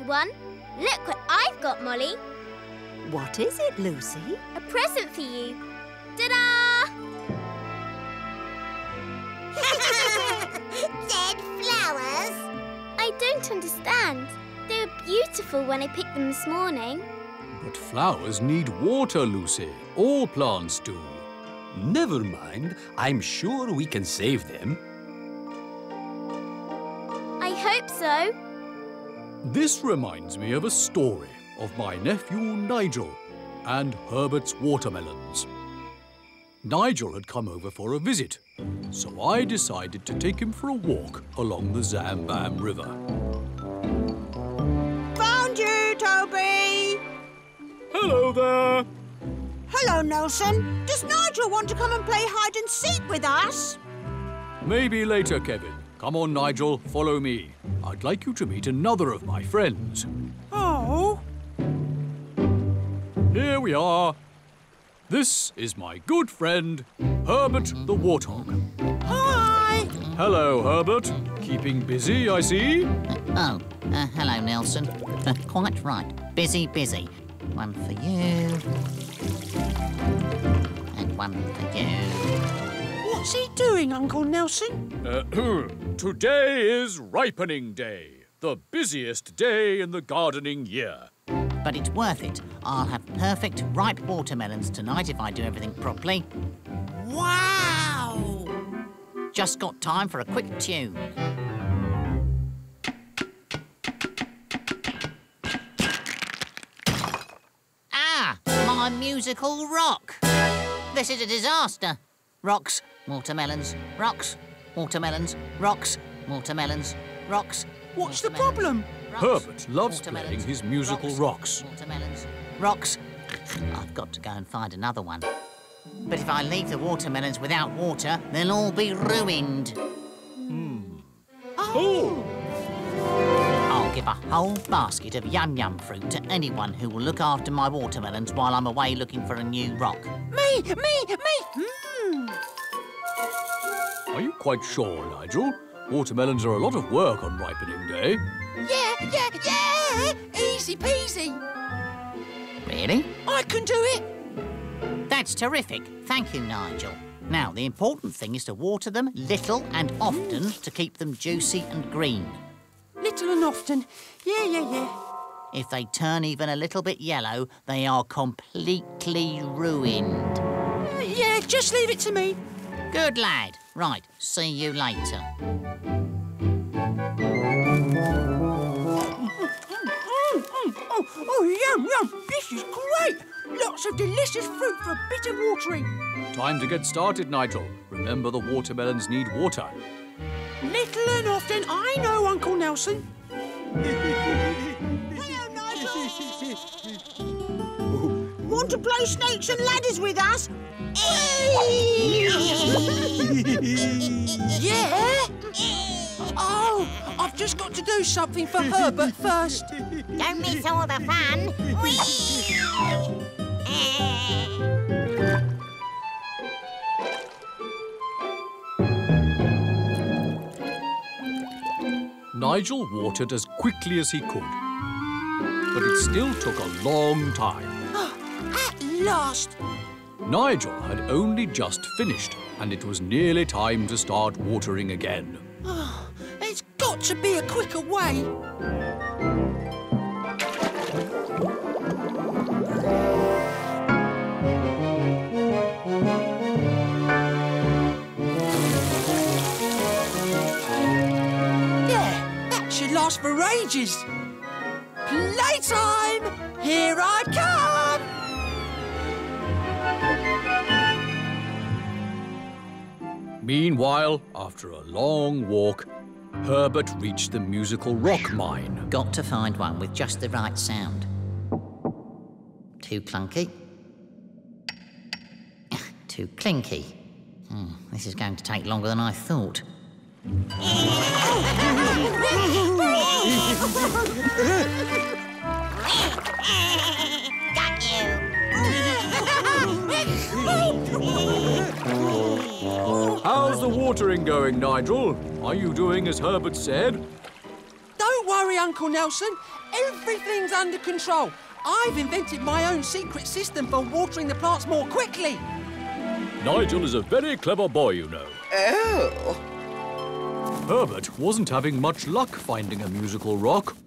everyone. Look what I've got, Molly. What is it, Lucy? A present for you. Ta-da! Dead flowers? I don't understand. They were beautiful when I picked them this morning. But flowers need water, Lucy. All plants do. Never mind. I'm sure we can save them. I hope so. This reminds me of a story of my nephew Nigel and Herbert's watermelons. Nigel had come over for a visit, so I decided to take him for a walk along the Zambam River. Found you, Toby! Hello there! Hello, Nelson. Does Nigel want to come and play hide-and-seek with us? Maybe later, Kevin. Come on, Nigel, follow me. I'd like you to meet another of my friends. Oh? Here we are. This is my good friend, Herbert the Warthog. Hi! Hello, Herbert. Keeping busy, I see. Hello, Nelson. Quite right. Busy, busy. One for you. And one for you. What's he doing, Uncle Nelson? Today is ripening day, the busiest day in the gardening year. But it's worth it. I'll have perfect, ripe watermelons tonight if I do everything properly. Wow! Just got time for a quick tune. Ah! My musical rock! This is a disaster. Rocks, watermelons, rocks, watermelons, rocks, watermelons, rocks. What's the problem? Herbert loves playing his musical rocks. Watermelons, rocks. I've got to go and find another one. But if I leave the watermelons without water, they'll all be ruined. Oh! I'll give a whole basket of yum-yum fruit to anyone who will look after my watermelons while I'm away looking for a new rock. Me! Are you quite sure, Nigel? Watermelons are a lot of work on ripening day. Yeah! Easy peasy. Really? I can do it. That's terrific. Thank you, Nigel. Now, the important thing is to water them little and often to keep them juicy and green. Little and often. Yeah. If they turn even a little bit yellow, they are completely ruined. Yeah, just leave it to me. Good lad. Right, see you later. Yum. This is great. Lots of delicious fruit for a bit of watering. Time to get started, Nigel. Remember, the watermelons need water. Little and often, I know, Uncle Nelson. Hello, Nigel. Want to play snakes and ladders with us? Yeah? Oh, I've just got to do something for Herbert first. Don't miss all the fun. Nigel watered as quickly as he could, but it still took a long time. At last. Nigel had only just finished, and it was nearly time to start watering again. There's got to be a quicker way. There, that should last for ages. Playtime! Here I come! Meanwhile, after a long walk, Herbert reached the musical rock mine. Got to find one with just the right sound. Too clunky. Too clinky. This is going to take longer than I thought. Got you. How's the watering going, Nigel? Are you doing as Herbert said? Don't worry, worry, Uncle Nelson. Everything's under control. I've invented my own secret system for watering the plants more quickly. Nigel is a very clever boy, you know. Oh. Herbert wasn't having much luck finding a musical rock.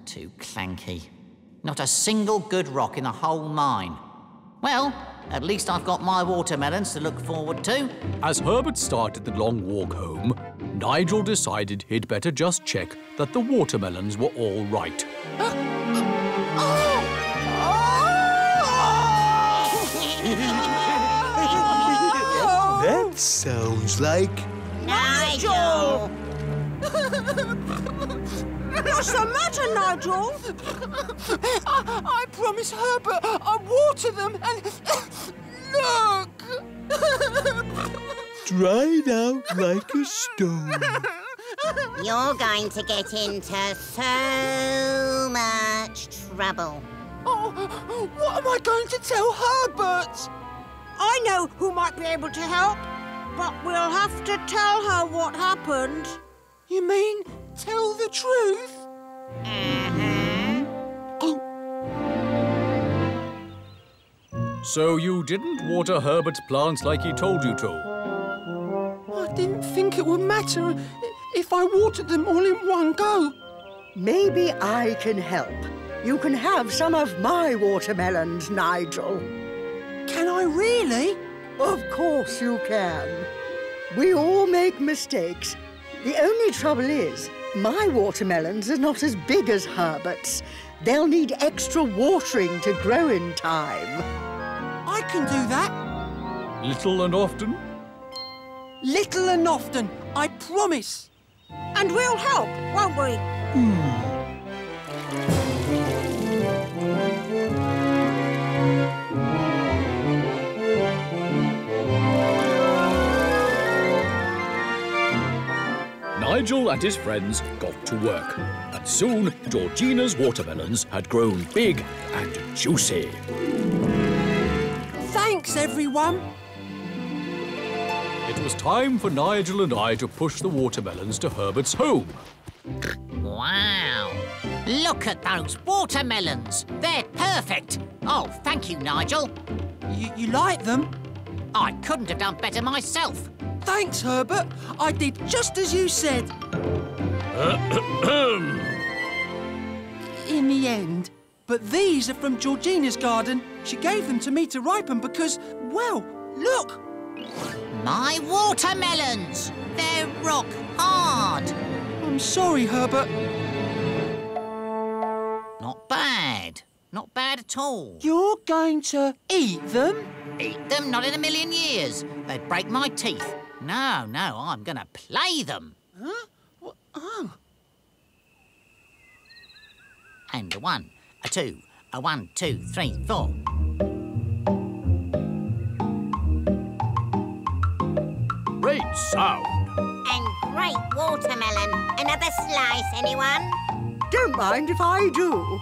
Too clanky. Not a single good rock in the whole mine. Well, at least I've got my watermelons to look forward to. As Herbert started the long walk home, Nigel decided he'd better just check that the watermelons were all right. That sounds like... Nigel! What's the matter, Nigel? I promised Herbert I'd water them and... Look! dried out like a stone. You're going to get into so much trouble. Oh, what am I going to tell Herbert? I know who might be able to help, but we'll have to tell her what happened. You mean tell the truth? So you didn't water Herbert's plants like he told you to? I didn't think it would matter if I watered them all in one go. Maybe I can help. You can have some of my watermelons, Nigel. Can I really? Of course you can. We all make mistakes. The only trouble is, my watermelons are not as big as Herbert's. They'll need extra watering to grow in time. I can do that. Little and often? Little and often, I promise. And we'll help, won't we? Nigel and his friends got to work, and soon Georgina's watermelons had grown big and juicy. Thanks, everyone. It was time for Nigel and I to push the watermelons to Herbert's home. Wow! Look at those watermelons. They're perfect. Oh, thank you, Nigel. You like them? I couldn't have done better myself. Thanks, Herbert. I did just as you said. In the end. But these are from Georgina's garden. She gave them to me to ripen because, well, look. My watermelons! They're rock hard. I'm sorry, Herbert. Not bad. Not bad at all. You're going to eat them? Eat them? Not in a million years. They'd break my teeth. No, I'm going to play them. Huh? What? Oh. And a 1, a 2, a 1, 2, 3, 4. Great sound. And great watermelon. Another slice, anyone? Don't mind if I do.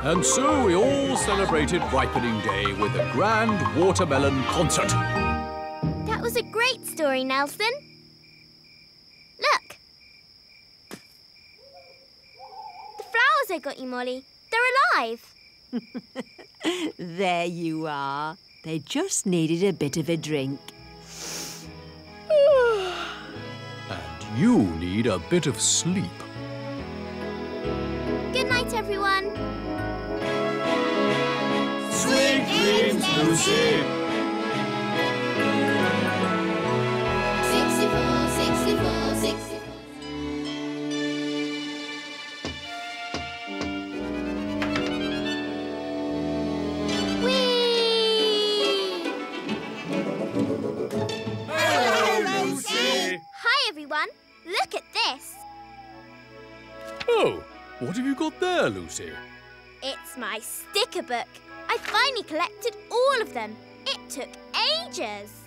And so we all celebrated Ripening Day with a grand watermelon concert. That was a great story, Nelson. Look. The flowers I got you, Molly. They're alive. There you are. They just needed a bit of a drink. And you need a bit of sleep. Good night, everyone. Sweet dreams, Lucy. 64, 64, 64. Whee! Hello, Lucy. Hi, everyone. Look at this. Oh, what have you got there, Lucy? It's my sticker book. I finally collected all of them. It took ages.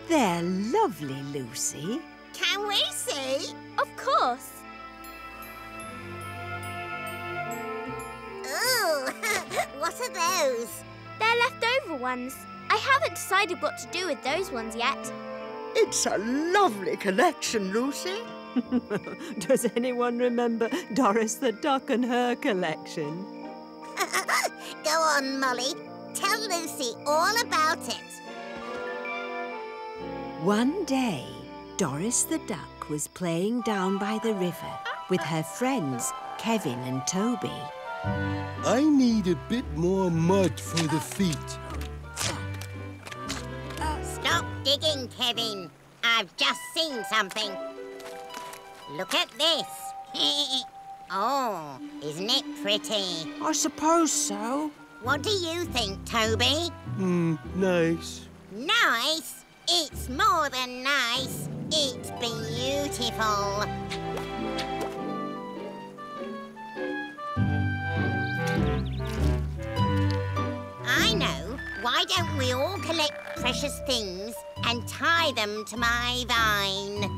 They're lovely, Lucy. Can we see? Of course. Ooh, what are those? They're leftover ones. I haven't decided what to do with those ones yet. It's a lovely collection, Lucy. Does anyone remember Doris the duck and her collection? Go on, Molly. Tell Lucy all about it. One day, Doris the duck was playing down by the river with her friends Kevin and Toby. I need a bit more mud for the feet. Stop digging, Kevin. I've just seen something. Look at this. Oh, isn't it pretty? I suppose so. What do you think, Toby? Nice. Nice? It's more than nice. It's beautiful. I know. Why don't we all collect precious things and tie them to my vine?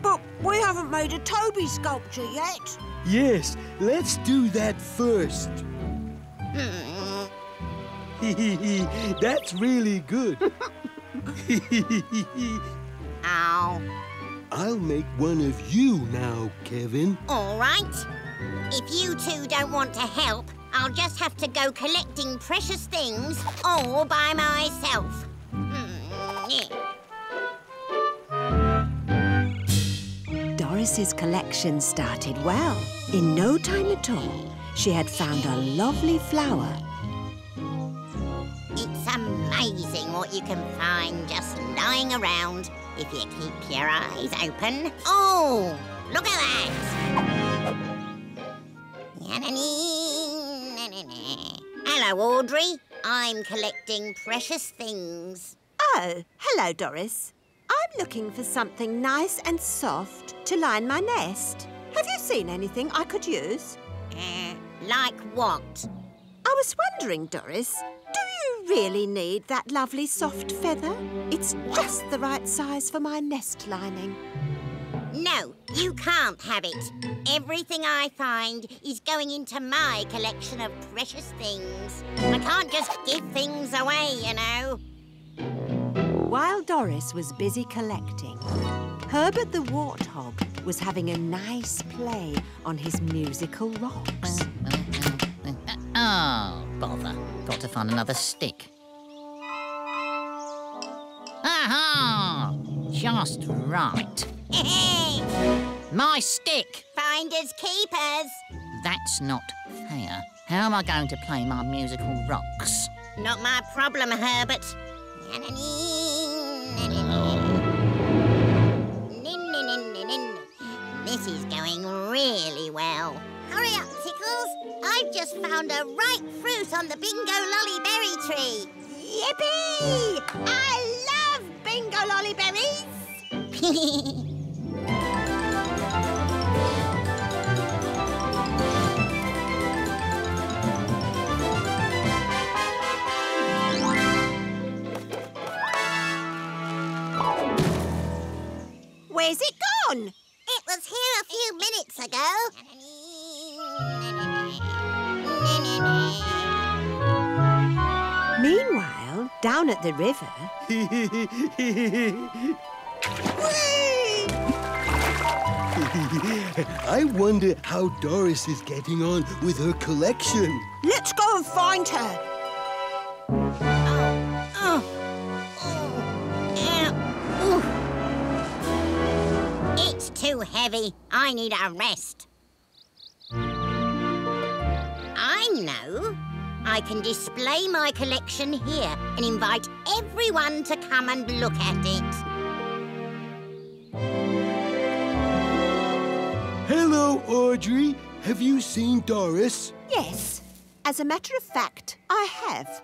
But we haven't made a Toby sculpture yet. Yes, let's do that first. That's really good. Ow. I'll make one of you now, Kevin. All right. If you two don't want to help, I'll just have to go collecting precious things all by myself. Doris's collection started well. In no time at all, she had found a lovely flower. It's amazing what you can find just lying around if you keep your eyes open. Oh, look at that! Hello, Audrey. I'm collecting precious things. Oh, hello, Doris. I'm looking for something nice and soft to line my nest. Have you seen anything I could use? Like what? I was wondering, Doris, do you really need that lovely soft feather? It's just the right size for my nest lining. No, you can't have it. Everything I find is going into my collection of precious things. I can't just give things away, you know. While Doris was busy collecting, Herbert the warthog was having a nice play on his musical rocks. Oh, bother. Got to find another stick. Aha! Just right. My stick! Finders keepers. That's not fair. How am I going to play my musical rocks? Not my problem, Herbert. This is going really well. Hurry up, Tickles. I've just found a ripe fruit on the bingo lolly berry tree. Yippee! I love bingo lolly berries. Where's it gone? It was here a few minutes ago. Meanwhile, down at the river... I wonder how Doris is getting on with her collection. Let's go and find her. It's too heavy. I need a rest. I know. I can display my collection here and invite everyone to come and look at it. Hello, Audrey. Have you seen Doris? Yes. As a matter of fact, I have.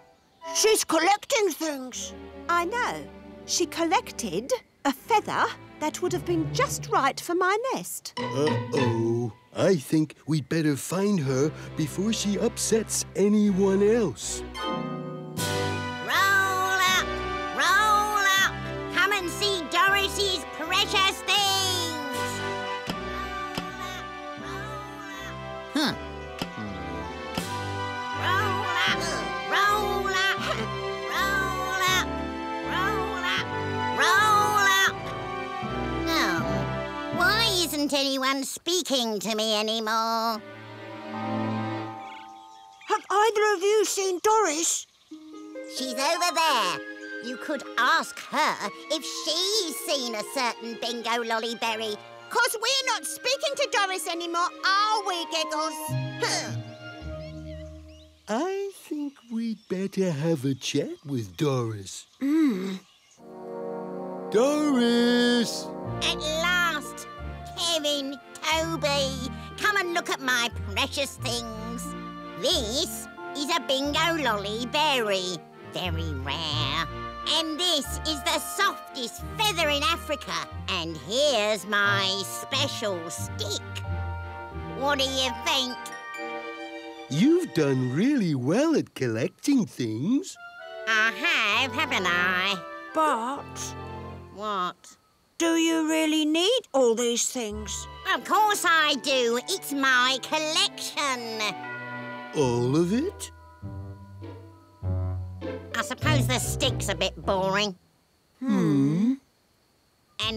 She's collecting things. I know. She collected a feather that would have been just right for my nest. Uh-oh. I think we'd better find her before she upsets anyone else. Roll up! Roll up! Come and see Doris's precious things! Huh. Roll up! Roll up! Roll up! isn't anyone speaking to me anymore. Have either of you seen Doris? She's over there. You could ask her if she's seen a certain bingo lollyberry. 'Cause we're not speaking to Doris anymore, are we, Giggles? I think we'd better have a chat with Doris. Doris! At last! Kevin, Toby, come and look at my precious things. This is a bingo lollyberry, very rare. And this is the softest feather in Africa. And here's my special stick. What do you think? You've done really well at collecting things. I have, haven't I? But What? do you really need all these things? Of course I do. It's my collection. All of it? I suppose the stick's a bit boring. And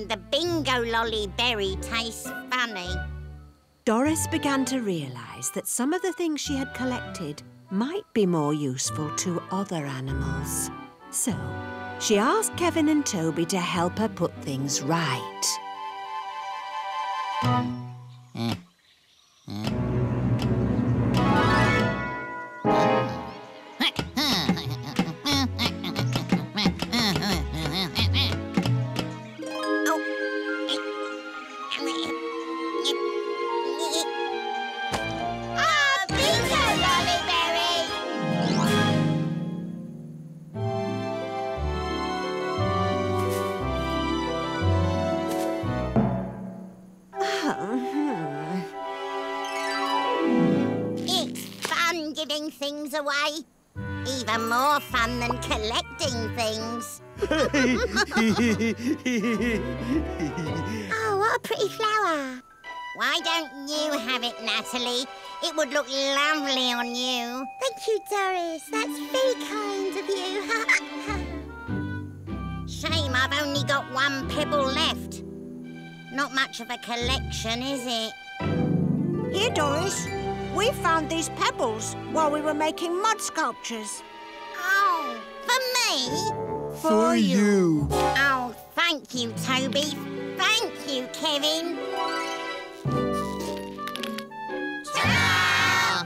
the bingo lollyberry tastes funny. Doris began to realise that some of the things she had collected might be more useful to other animals. So, she asked Kevin and Toby to help her put things right. Giving things away. Even more fun than collecting things. Oh, what a pretty flower. Why don't you have it, Natalie? It would look lovely on you. Thank you, Doris. That's very kind of you. Shame I've only got one pebble left. Not much of a collection, is it? Here, Doris. We found these pebbles while we were making mud sculptures. Oh, for me? For you. Oh, thank you, Toby. Thank you, Kevin. Ta-da!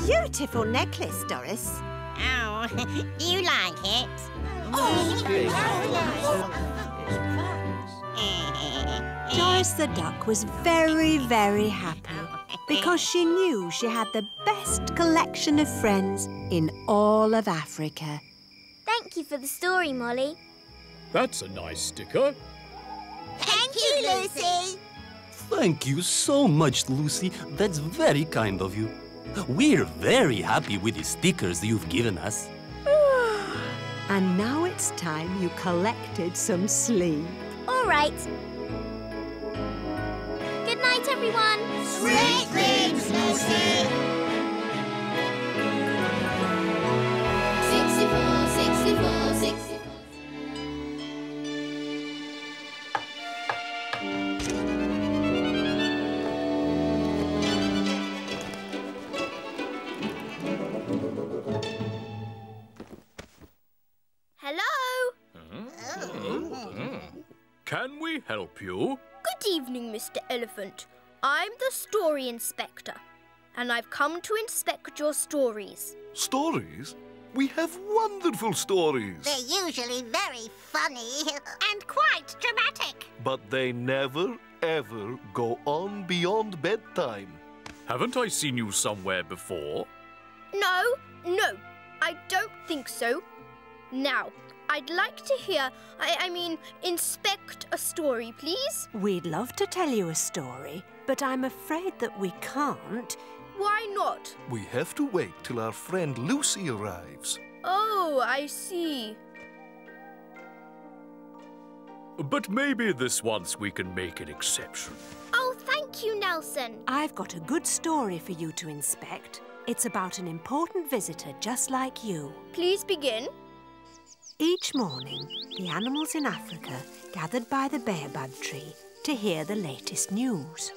Beautiful necklace, Doris. Oh, do you like it? Doris the duck was very, very happy because she knew she had the best collection of friends in all of Africa. Thank you for the story, Molly. That's a nice sticker. Thank you, Lucy. Thank you so much, Lucy. That's very kind of you. We're very happy with the stickers you've given us. And now it's time you collected some sleep. All right. Good night, everyone. Sweet dreams, Lucy. 64, 64, 64. Hello. Can we help you? Good evening, Mr. Elephant. I'm the story inspector, and I've come to inspect your stories. Stories? We have wonderful stories. They're usually very funny and quite dramatic. But they never, ever go on beyond bedtime. Haven't I seen you somewhere before? No, I don't think so. Now, I'd like to hear, I mean, inspect a story, please. We'd love to tell you a story, but I'm afraid that we can't. Why not? We have to wait till our friend Lucy arrives. Oh, I see. But maybe this once we can make an exception. Oh, thank you, Nelson. I've got a good story for you to inspect. It's about an important visitor just like you. Please begin. Each morning, the animals in Africa gathered by the bear-bud tree to hear the latest news.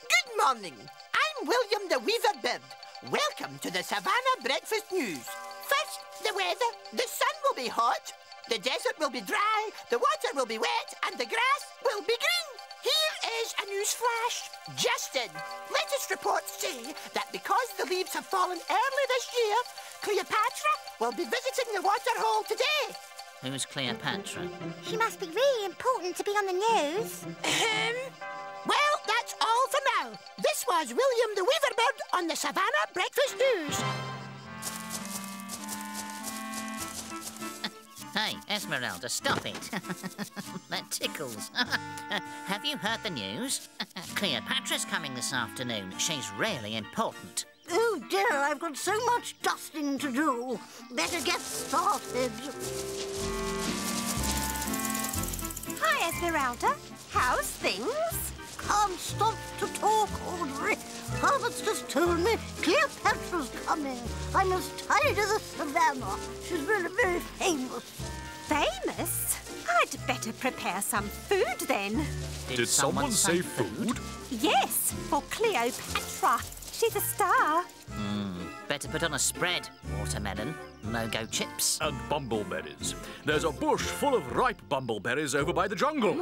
Good morning. I'm William the Weaver Bird. Welcome to the Savannah Breakfast News. First, the weather. The sun will be hot, the desert will be dry, the water will be wet, and the grass will be green. Here is a news flash. Just in, latest reports say that because the leaves have fallen early this year, Cleopatra will be visiting the water hole today. Who's Cleopatra? She must be really important to be on the news. Well, that's all for now. This was William the Weaver Bird on the Savannah Breakfast News. Hey, Esmeralda, stop it. That tickles. Have you heard the news? Cleopatra's coming this afternoon. She's really important. Oh dear, I've got so much dusting to do. Better get started. Hi, Esmeralda. How's things? Can't stop to talk, Audrey. Herbert's just told me Cleopatra's coming. I must tidy the savannah. She's really very famous. Famous? I'd better prepare some food then. Did someone say food? Yes, for Cleopatra. She's a star. Better put on a spread. Watermelon, mogo chips. And bumbleberries. There's a bush full of ripe bumbleberries over by the jungle.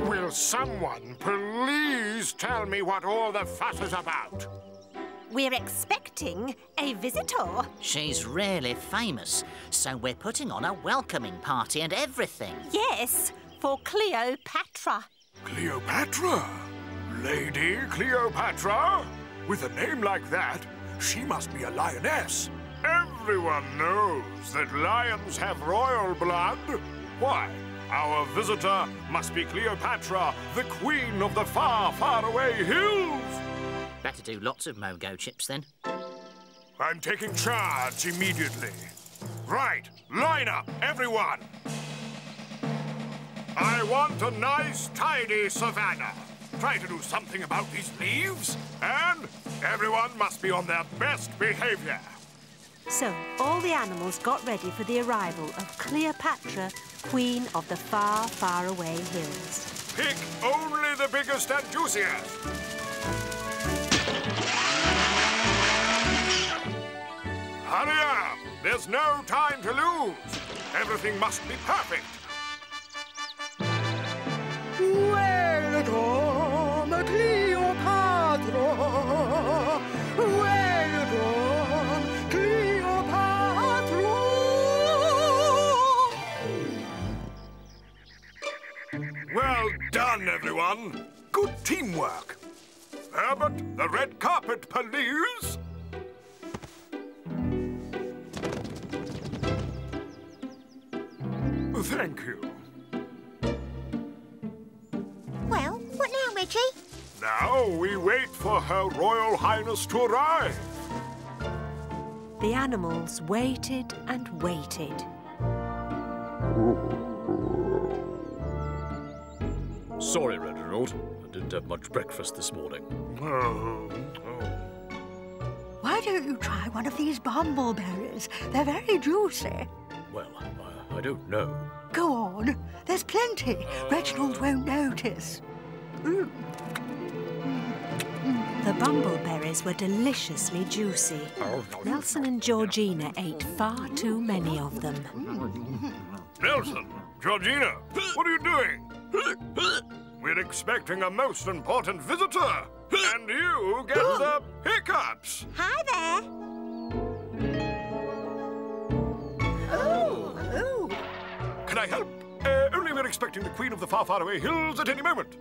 Will someone please tell me what all the fuss is about? We're expecting a visitor. She's really famous, so we're putting on a welcoming party and everything. Yes, for Cleopatra. Cleopatra? Lady Cleopatra? With a name like that, she must be a lioness. Everyone knows that lions have royal blood. Why, our visitor must be Cleopatra, the queen of the far, far away hills. Better do lots of mogo chips then. I'm taking charge immediately. Right, line up, everyone. I want a nice, tidy savannah. Try to do something about these leaves, and everyone must be on their best behavior. So all the animals got ready for the arrival of Cleopatra, queen of the far, far away hills. Pick only the biggest and juiciest. Hurry up! There's no time to lose. Everything must be perfect. Welcome, Cleopatra! Welcome, Cleopatra! Well done, everyone. Good teamwork. Herbert, the red carpet, please. Thank you. Well, what now, Reggie? Now we wait for Her Royal Highness to arrive. The animals waited and waited. Sorry, Reginald. I didn't have much breakfast this morning. Why don't you try one of these bumbleberries? They're very juicy. Well, I don't know. Go on. There's plenty. Reginald won't notice. The bumbleberries were deliciously juicy. Nelson and Georgina ate far too many of them. Nelson, Georgina, what are you doing? We're expecting a most important visitor, and you get the hiccups. Hi there. Can I help? Only we're expecting the queen of the far, far away hills at any moment.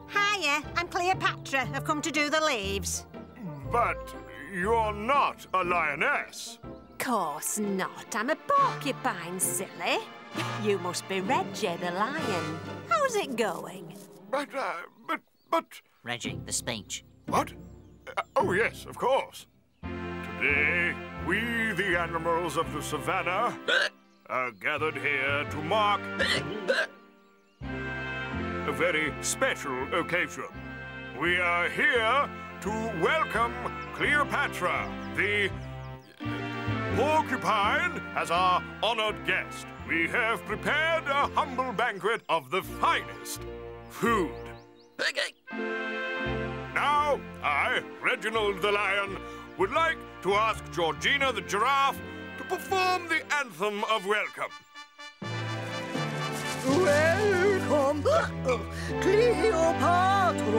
Hiya, I'm Cleopatra. I've come to do the leaves. But you're not a lioness. Course not. I'm a porcupine, silly. You must be Reggie the lion. How's it going? But... Reggie, the speech. What? Oh, yes, of course. Today, we, the animals of the savannah, are gathered here to mark a very special occasion. We are here to welcome Cleopatra, the Porcupine as our honoured guest, we have prepared a humble banquet of the finest food. Now, I, Reginald the Lion, would like to ask Georgina the Giraffe to perform the anthem of welcome. Welcome, Cleopatra.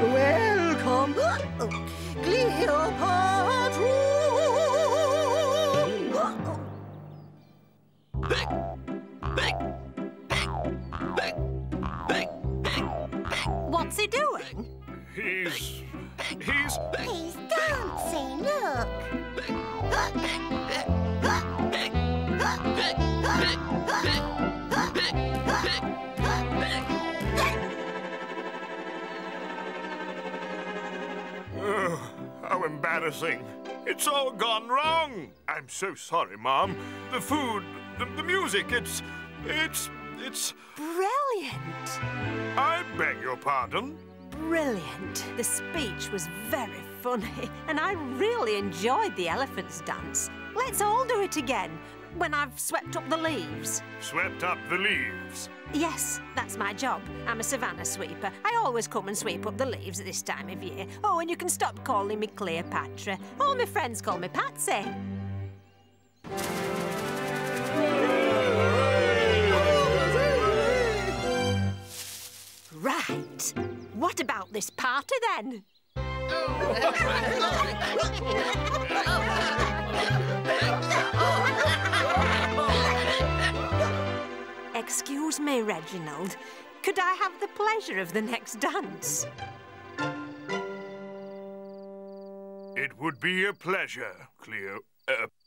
Welcome, Cleopatra. What's he doing? He's dancing, look. Oh, how embarrassing. It's all gone wrong. I'm so sorry, Mom. The food, the music, it's... Brilliant. I beg your pardon? Brilliant. The speech was very funny, and I really enjoyed the elephant's dance. Let's all do it again, when I've swept up the leaves. Swept up the leaves? Yes, that's my job. I'm a savannah sweeper. I always come and sweep up the leaves at this time of year. Oh, and you can stop calling me Cleopatra. All my friends call me Patsy. Right. What about this party, then? Excuse me, Reginald. Could I have the pleasure of the next dance? It would be a pleasure,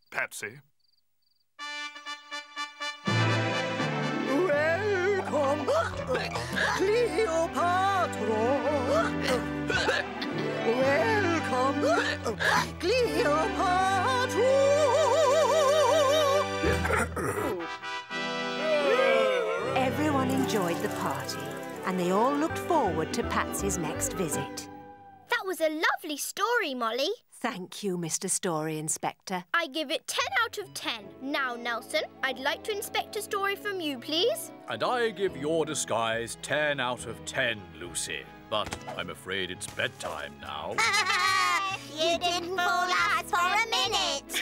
Patsy. Welcome, Cleopatra. Welcome, Cleopatra. Everyone enjoyed the party, and they all looked forward to Patsy's next visit. That was a lovely story, Molly. Thank you, Mr. Story Inspector. I give it 10 out of 10. Now, Nelson, I'd like to inspect a story from you, please. And I give your disguise 10 out of 10, Lucy. But I'm afraid it's bedtime now. You didn't fool us for a minute.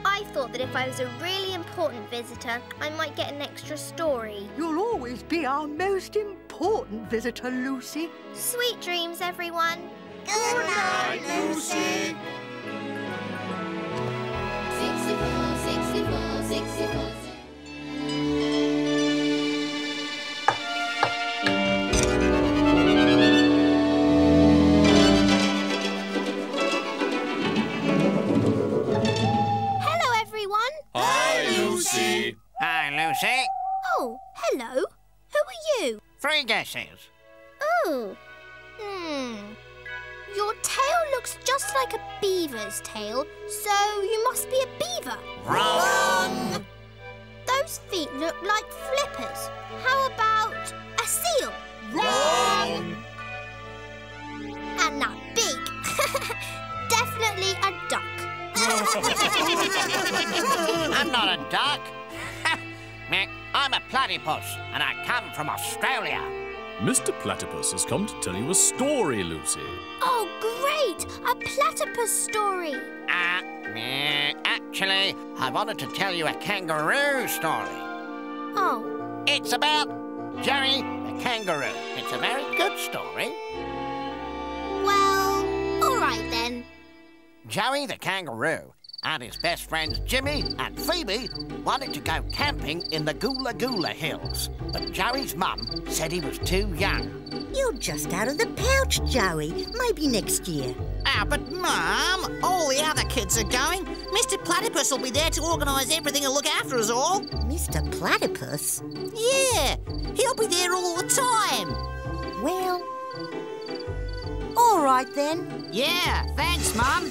I thought that if I was a really important visitor, I might get an extra story. You'll always be our most important visitor, Lucy. Sweet dreams, everyone. Good night, Lucy. 64, 64, 64. Hi, Lucy. Hi, Lucy. Oh, hello. Who are you? 3 guesses. Oh. Your tail looks just like a beaver's tail, so you must be a beaver. Wrong. Those feet look like flippers. How about a seal? Wrong. And that beak. Definitely a duck. I'm not a duck. I'm a platypus, and I come from Australia. Mr. Platypus has come to tell you a story, Lucy. Oh, great! A platypus story. Actually, I wanted to tell you a kangaroo story. Oh. It's about Jerry the kangaroo. It's a very good story. Well, all right then. Joey the kangaroo and his best friends Jimmy and Phoebe wanted to go camping in the Gula Gula Hills. But Joey's mum said he was too young. You're just out of the pouch, Joey. Maybe next year. But Mum, all the other kids are going. Mr. Platypus will be there to organise everything and look after us all. Mr. Platypus? Yeah, he'll be there all the time. Well, all right then. Yeah, thanks, Mum.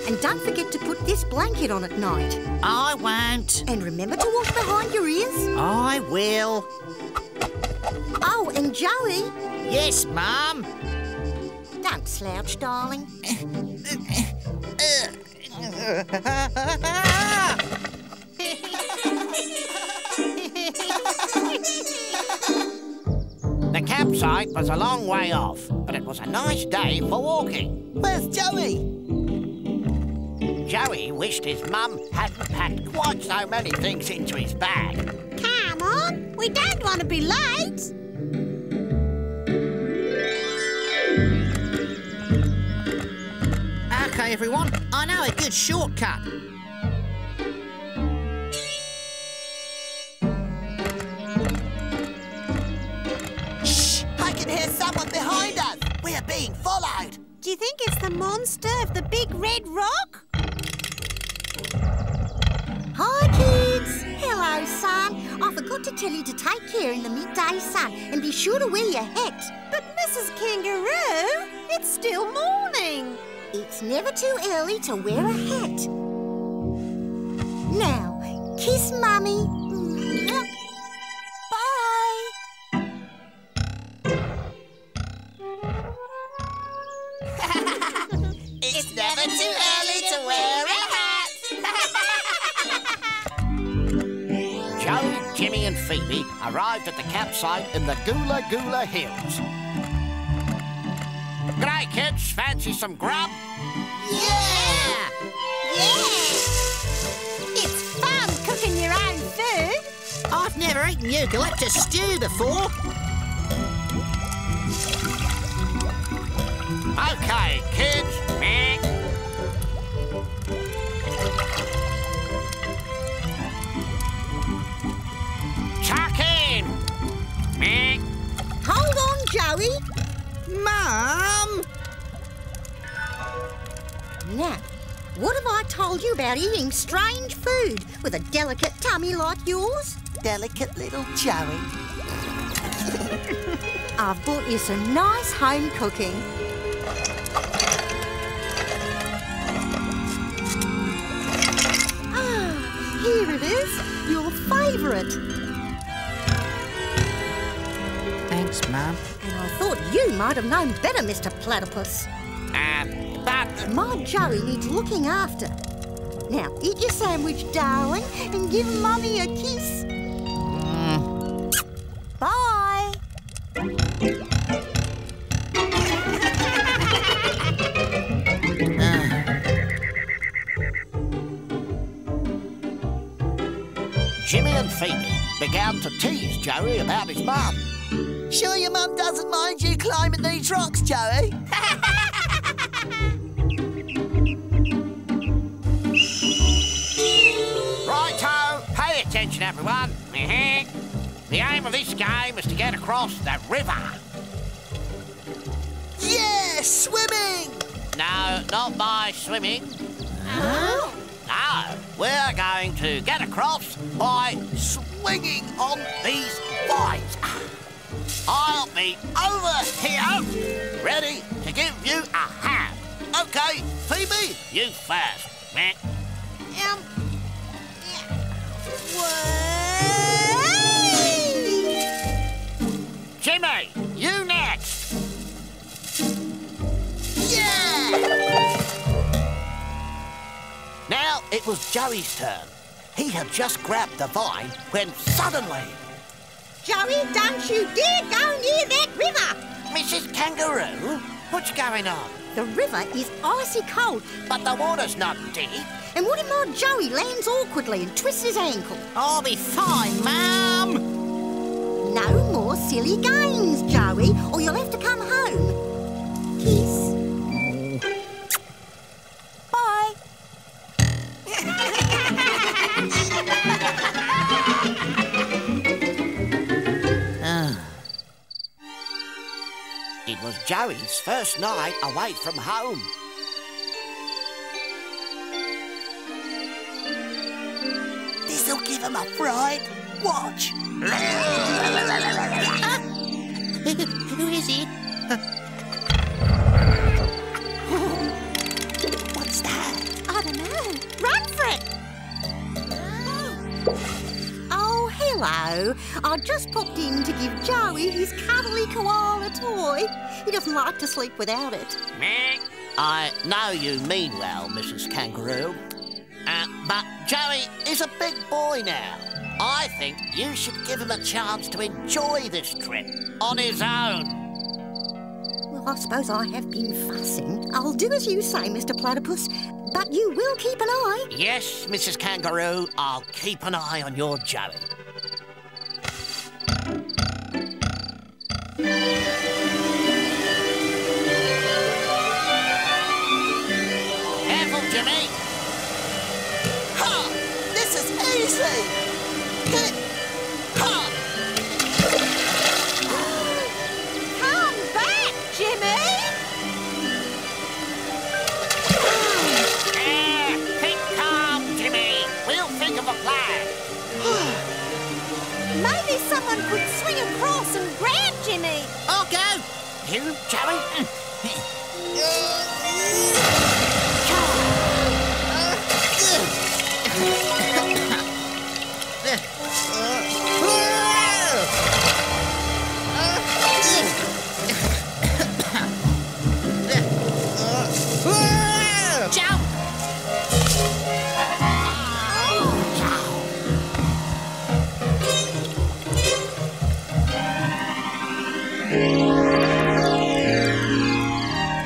And And don't forget to put this blanket on at night. I won't. And remember to wash behind your ears. I will. Oh, and Joey. Yes, Mum. Don't slouch, darling. The campsite was a long way off, but it was a nice day for walking. Where's Joey? Joey wished his mum hadn't packed quite so many things into his bag. Come on, we don't want to be late. OK, everyone, I know a good shortcut. Shh! I can hear someone behind us. We are being followed. Do you think it's the monster of the big red rock? Hi, kids. Hello, son. I forgot to tell you to take care in the midday sun and be sure to wear your hat. But Mrs. Kangaroo, it's still morning. It's never too early to wear a hat. Now, kiss Mummy. Bye. It's never too early to wear a hat. Joe, Jimmy and Phoebe arrived at the campsite in the Gula Gula Hills. G'day, kids. Fancy some grub? Yeah! It's fun cooking your own food. I've never eaten eucalyptus stew before. OK, kids. Meh. Chuck in. Meh. Hold on, Joey. Mum! Now, what have I told you about eating strange food with a delicate tummy like yours? Delicate little Joey. I've bought you some nice home cooking. Ah, here it is, your favourite. Thanks, Mum. And I thought you might have known better, Mr. Platypus. But... My Joey needs looking after. Now, eat your sandwich, darling, and give Mummy a kiss. Bye. Jimmy and Phoebe began to tease Joey about his mum. Sure your mum doesn't mind you climbing these rocks, Joey? Righto, pay attention, everyone. The aim of this game is to get across the river. Yeah, swimming! No, not by swimming. Huh? No, we're going to get across by swinging on these vines. I'll be over here, ready to give you a hand. OK, Phoebe, you first. Jimmy, you next. Yeah! Now it was Joey's turn. He had just grabbed the vine when suddenly... Joey, don't you dare go near that river! Mrs. Kangaroo, what's going on? The river is icy cold. But the water's not deep. And what if my Joey lands awkwardly and twists his ankle? I'll be fine, Mum. No more silly games, Joey, or you'll have to come home. Kiss. Bye. It was Joey's first night away from home. This'll give him a fright. Watch. Who is it? What's that? A Hippo. I just popped in to give Joey his cuddly koala toy. He doesn't like to sleep without it. I know you mean well, Mrs. Kangaroo. But Joey is a big boy now. I think you should give him a chance to enjoy this trip on his own. Well, I suppose I have been fussing. I'll do as you say, Mr. Platypus, but you will keep an eye. Yes, Mrs. Kangaroo, I'll keep an eye on your Joey. Careful, Jimmy. Ha! This is easy. Hit! Ha! Come back, Jimmy! Keep calm, Jimmy. We'll think of a plan. Maybe someone could swing across and grab Jimmy. I'll go. You, Joey.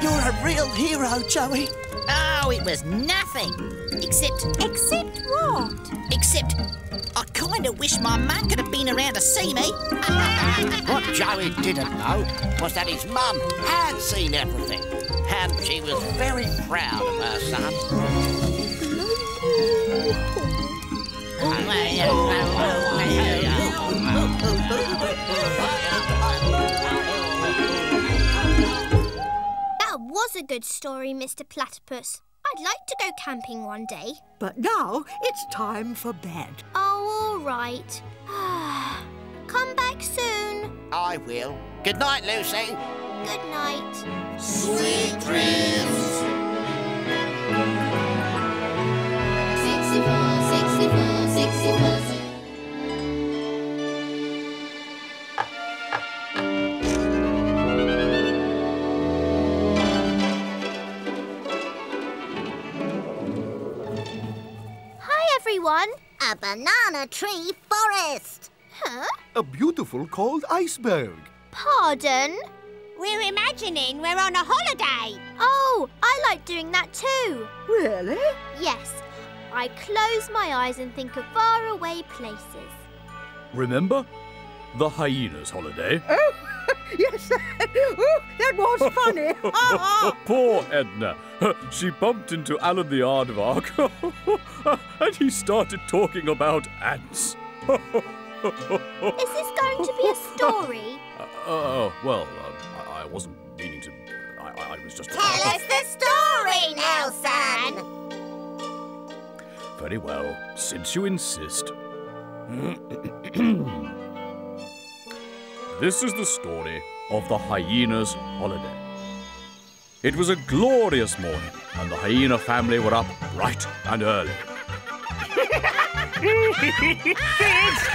You're a real hero, Joey. Oh, it was nothing. Except what? Except I kind of wish my mum could have been around to see me. What Joey didn't know was that his mum had seen everything, and she was very proud of her son. That was a good story, Mr. Platypus. I'd like to go camping one day. But now it's time for bed. Oh, all right. Come back soon. I will. Good night, Lucy. Good night. Sweet dreams. 64, 64, 64. Everyone. A banana tree forest. Huh? A beautiful cold iceberg. Pardon? We're imagining we're on a holiday. Oh, I like doing that too. Really? Yes. I close my eyes and think of faraway places. Remember? The hyena's holiday. Oh, yes. Oh, that was funny. Poor Edna. She bumped into Alan the Aardvark and he started talking about ants. Is this going to be a story? Well, I wasn't meaning to... I was just... Tell us the story, Nelson. Very well, since you insist. This is the story of the hyena's holiday. It was a glorious morning, and the hyena family were up bright and early. Kids,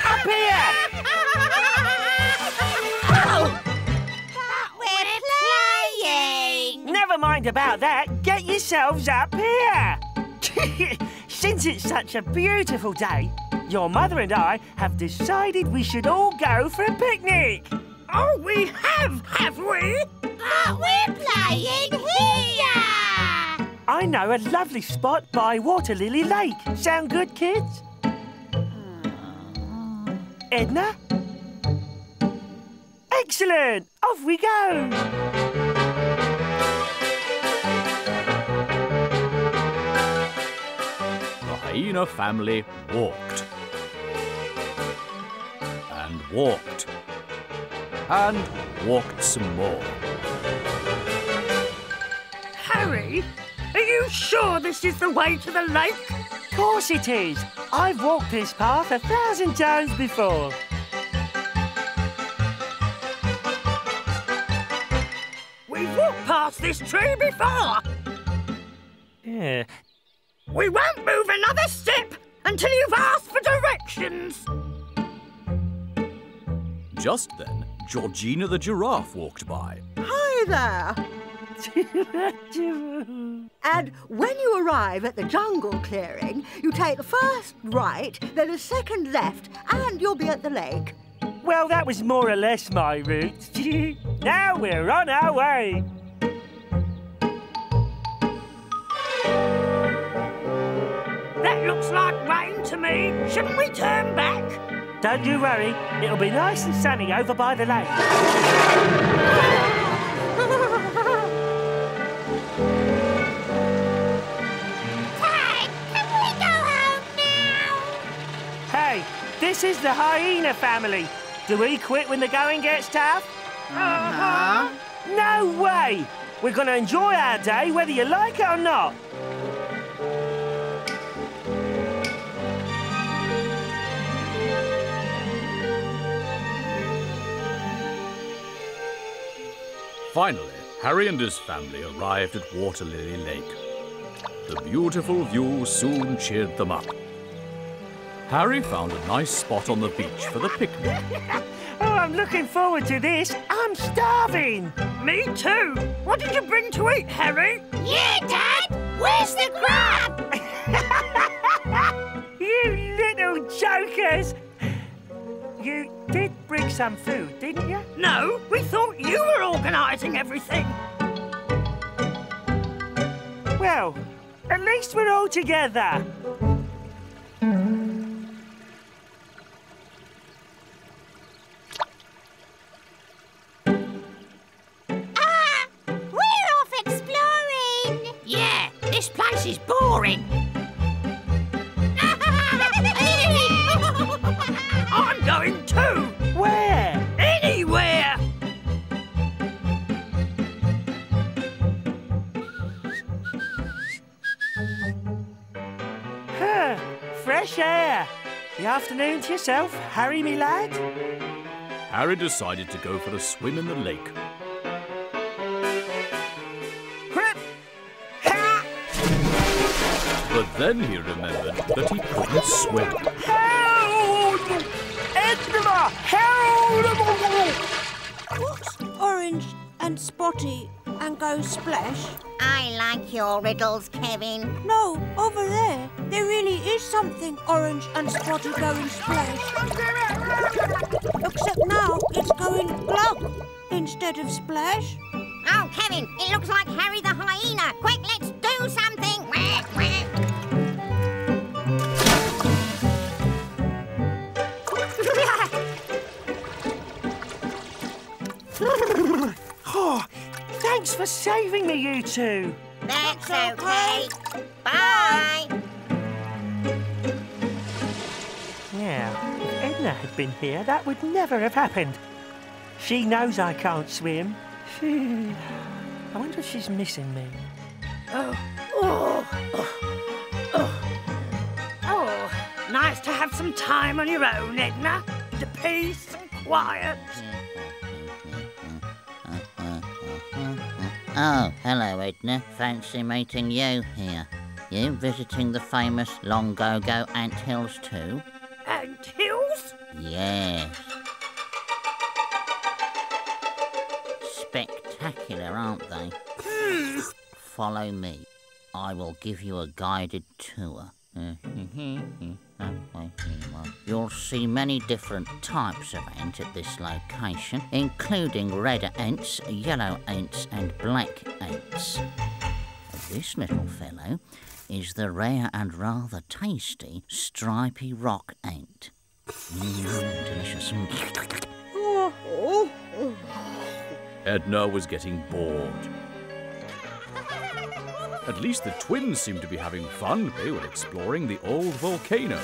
up here! But we're playing. Never mind about that. Get yourselves up here. Since it's such a beautiful day, your mother and I have decided we should all go for a picnic. Oh, we have we? But we're playing here. I know a lovely spot by Water Lily Lake. Sound good, kids? Edna? Excellent! Off we go! The hyena family walked. And walked. And walked some more. Harry, are you sure this is the way to the lake? Of course it is. I've walked this path 1,000 times before. We've walked past this tree before. Yeah. We won't move another step until you've asked for directions. Just then, Georgina the giraffe walked by. Hi there. And when you arrive at the jungle clearing, you take the first right, then a second left, and you'll be at the lake. Well, that was more or less my route. Now we're on our way. That looks like rain to me. Shouldn't we turn back? Don't you worry. It'll be nice and sunny over by the lake. Dad, can we go home now? Hey, this is the hyena family. Do we quit when the going gets tough? Uh-huh. No way! We're going to enjoy our day whether you like it or not. Finally, Harry and his family arrived at Water Lily Lake. The beautiful view soon cheered them up. Harry found a nice spot on the beach for the picnic. Oh, I'm looking forward to this. I'm starving. Me too. What did you bring to eat, Harry? Yeah, Dad! Where's the crab? You little jokers! You did bring some food, didn't you? No, we thought you were organising everything. Well, at least we're all together. We're off exploring! Yeah, this place is boring. I'm going too. Where? Anywhere. Fresh air. The afternoon to yourself, Harry, me lad. Harry decided to go for a swim in the lake. But then he remembered that he couldn't swim. Help! Edna! Help! What's orange and spotty and go splash? I like your riddles, Kevin. No, over there. There really is something orange and spotty going splash. Except now it's going glug instead of splash. Oh, Kevin, it looks like Harry the hyena. Quick, let's do something. Oh, thanks for saving me, you two. That's okay. Bye. Now, if Edna had been here, that would never have happened. She knows I can't swim. I wonder if she's missing me. Oh, nice to have some time on your own, Edna. To peace and quiet. Oh, hello, Edna. Fancy meeting you here. You visiting the famous Longogo ant hills too? Ant hills? Yes. Spectacular, aren't they? Follow me. I will give you a guided tour. You'll see many different types of ant at this location, including red ants, yellow ants and black ants. This little fellow is the rare and rather tasty stripy rock ant. Delicious. Edna was getting bored. At least the twins seemed to be having fun. They were exploring the old volcano.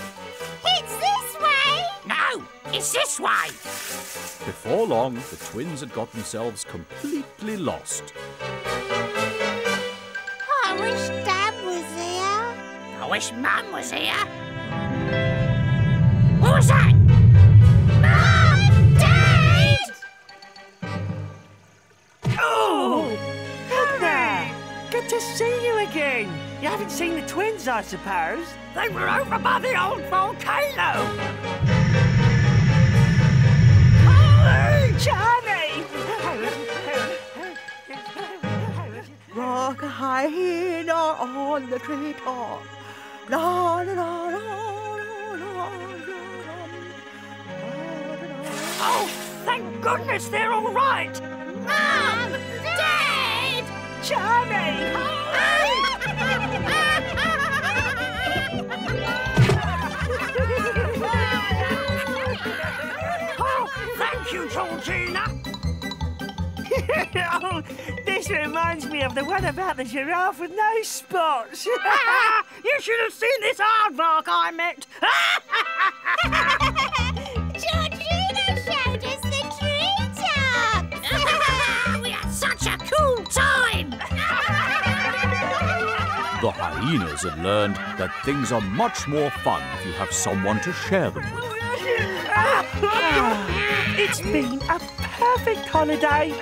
It's this way! No, it's this way! Before long, the twins had got themselves completely lost. I wish Dad was here. I wish Mum was here. What was that? Mum! Dad! Oh! Edna! Good to see you again. You haven't seen the twins, I suppose? They were over by the old volcano. on the treetop. La la la la la la. Oh, thank goodness they're all right. Mum! Dad! Charlie! Oh, thank you, Georgina. Oh, this reminds me of the one about the giraffe with no spots. You should have seen this aardvark I met. Georgina showed us the treetops! We had such a cool time! The hyenas had learned that things are much more fun if you have someone to share them with. It's been a perfect holiday.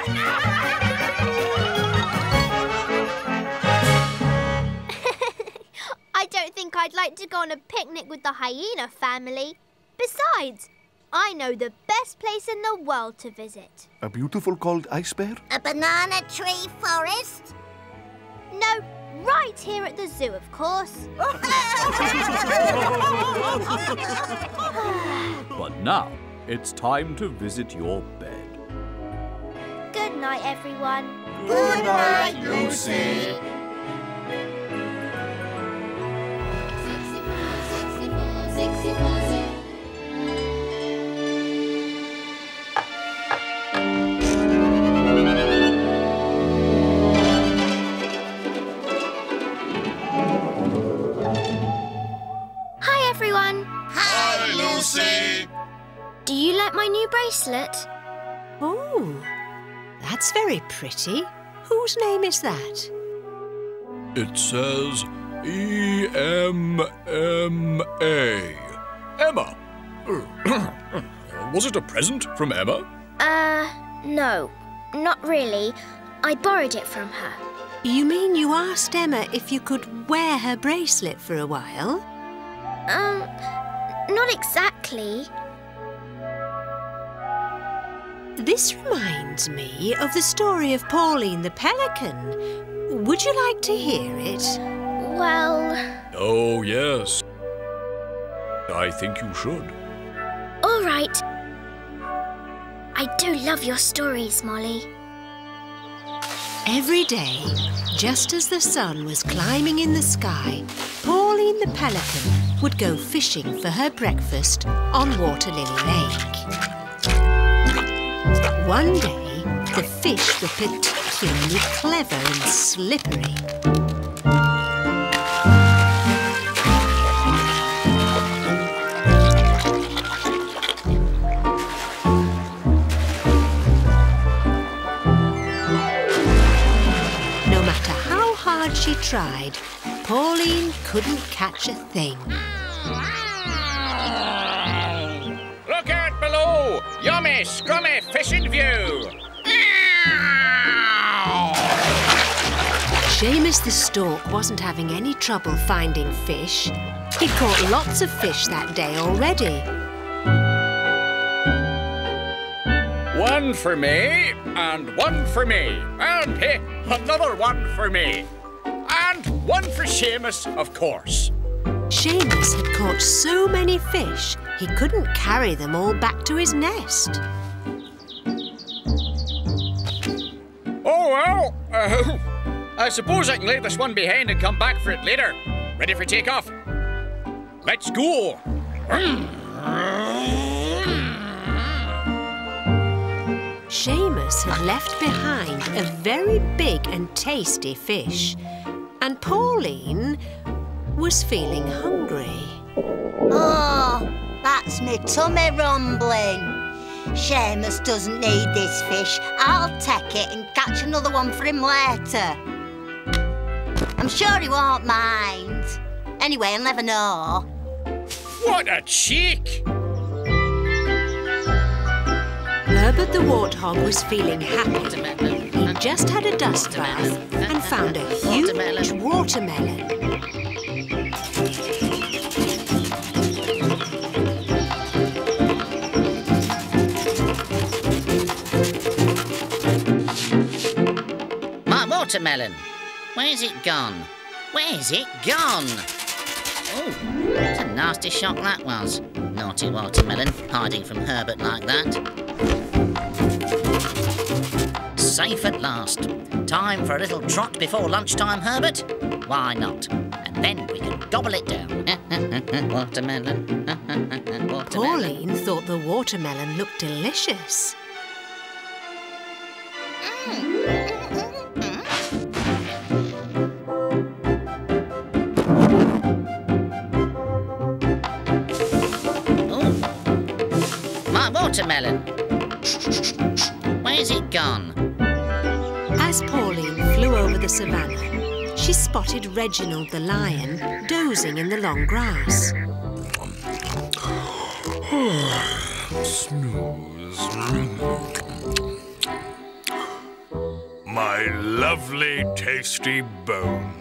I don't think I'd like to go on a picnic with the hyena family. Besides, I know the best place in the world to visit. A beautiful cold ice bear? A banana tree forest? No, right here at the zoo, of course. But now, it's time to visit your bed. Good night, everyone. Good night, Lucy. Hi, everyone. Hi, Lucy. Do you like my new bracelet? Oh, that's very pretty. Whose name is that? It says E-M-M-A. Emma. Was it a present from Emma? No, not really. I borrowed it from her. You mean you asked Emma if you could wear her bracelet for a while? Not exactly. This reminds me of the story of Pauline the Pelican. Would you like to hear it? Well... Oh, yes. I think you should. All right. I do love your stories, Molly. Every day, just as the sun was climbing in the sky, Pauline the Pelican would go fishing for her breakfast on Water Lily Lake. One day, the fish were particularly clever and slippery. No matter how hard she tried, Pauline couldn't catch a thing. Look out below! Yummy, scrummy fishing view! Seamus the Stork wasn't having any trouble finding fish. He'd caught lots of fish that day already. One for me, and one for me, and hey, another one for me. And one for Seamus, of course. Seamus had caught so many fish, he couldn't carry them all back to his nest. Oh, well, I suppose I can leave this one behind and come back for it later. Ready for takeoff? Let's go. Seamus had left behind a very big and tasty fish, and Pauline was feeling hungry. Oh, that's me tummy rumbling. Seamus doesn't need this fish. I'll take it and catch another one for him later. I'm sure he won't mind. Anyway, I'll never know. What a cheek! Herbert the warthog was feeling happy. He just had a dust bath and found a huge watermelon. My watermelon. Where's it gone? Where's it gone? Oh, what a nasty shock that was. Naughty watermelon, hiding from Herbert like that. Safe at last. Time for a little trot before lunchtime, Herbert? Why not? And then we can gobble it down. Watermelon. Watermelon. Pauline thought the watermelon looked delicious. Watermelon. Where's it gone? As Pauline flew over the savannah, she spotted Reginald the lion dozing in the long grass. Snooze. My lovely, tasty bone.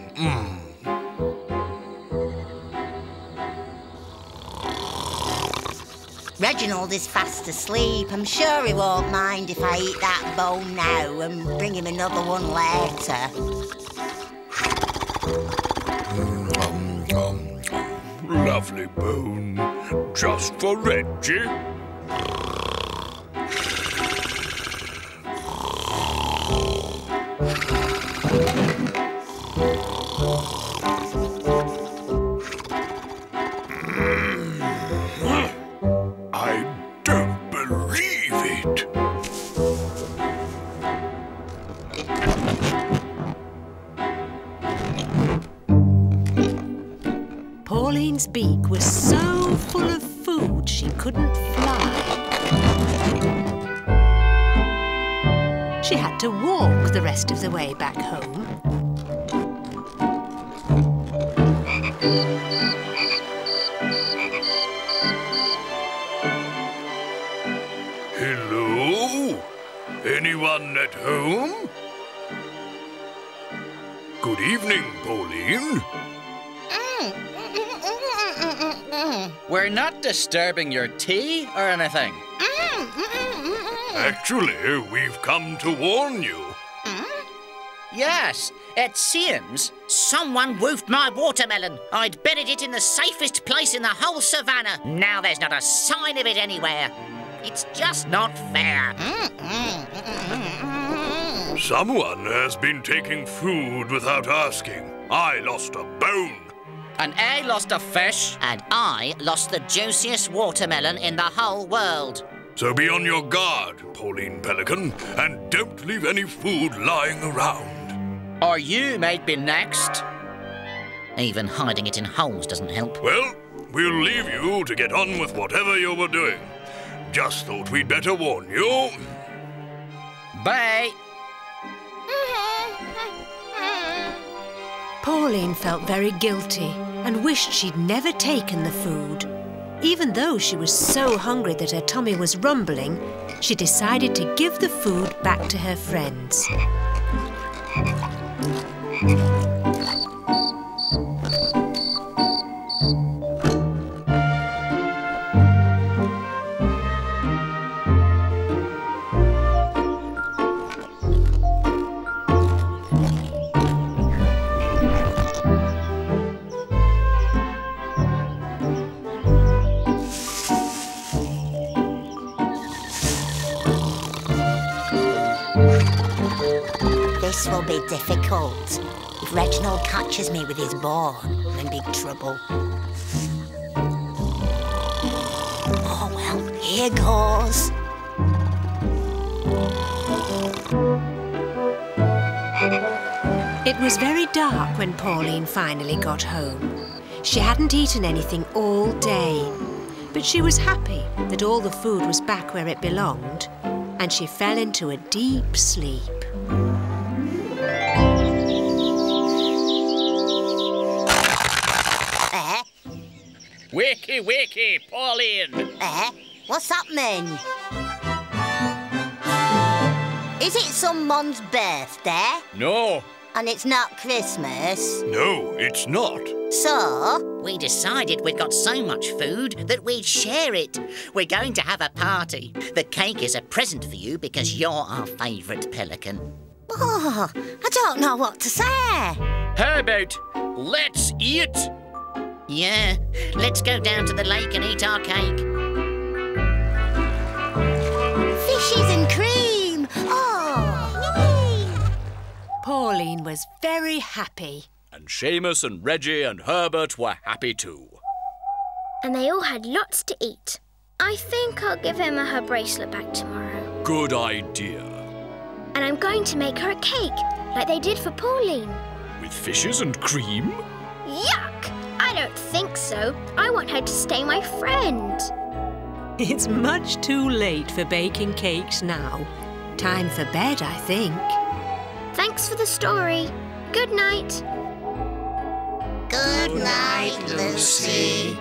Reginald is fast asleep. I'm sure he won't mind if I eat that bone now and bring him another one later. Lovely bone. Just for Reggie. Pauline's beak was so full of food she couldn't fly. She had to walk the rest of the way back home. Hello? Anyone at home? Good evening, Pauline. We're not disturbing your tea or anything. Actually, we've come to warn you. Yes, it seems someone woofed my watermelon. I'd buried it in the safest place in the whole savannah. Now there's not a sign of it anywhere. It's just not fair. Someone has been taking food without asking. I lost a bone. And I lost a fish. And I lost the juiciest watermelon in the whole world. So be on your guard, Pauline Pelican, and don't leave any food lying around. Or you might be next. Even hiding it in holes doesn't help. Well, we'll leave you to get on with whatever you were doing. Just thought we'd better warn you. Bye. Pauline felt very guilty and wished she'd never taken the food. Even though she was so hungry that her tummy was rumbling, she decided to give the food back to her friends. This will be difficult. If Reginald catches me with his ball, I'm in big trouble. Oh, well, here goes. It was very dark when Pauline finally got home. She hadn't eaten anything all day, but she was happy that all the food was back where it belonged, and she fell into a deep sleep. Wakey, wakey, Pauline! What's happening? Is it someone's birthday? No. And it's not Christmas? No, it's not. So? We decided we'd got so much food that we'd share it. We're going to have a party. The cake is a present for you because you're our favourite pelican. Oh, I don't know what to say. How about let's eat. Yeah, let's go down to the lake and eat our cake. Fishes and cream! Oh! Yay! Pauline was very happy. And Seamus and Reggie and Herbert were happy too. And they all had lots to eat. I think I'll give Emma her bracelet back tomorrow. Good idea. And I'm going to make her a cake, like they did for Pauline. With fishes and cream? Yuck! I don't think so. I want her to stay my friend. It's much too late for baking cakes now. Time for bed, I think. Thanks for the story. Good night. Good night, Lucy.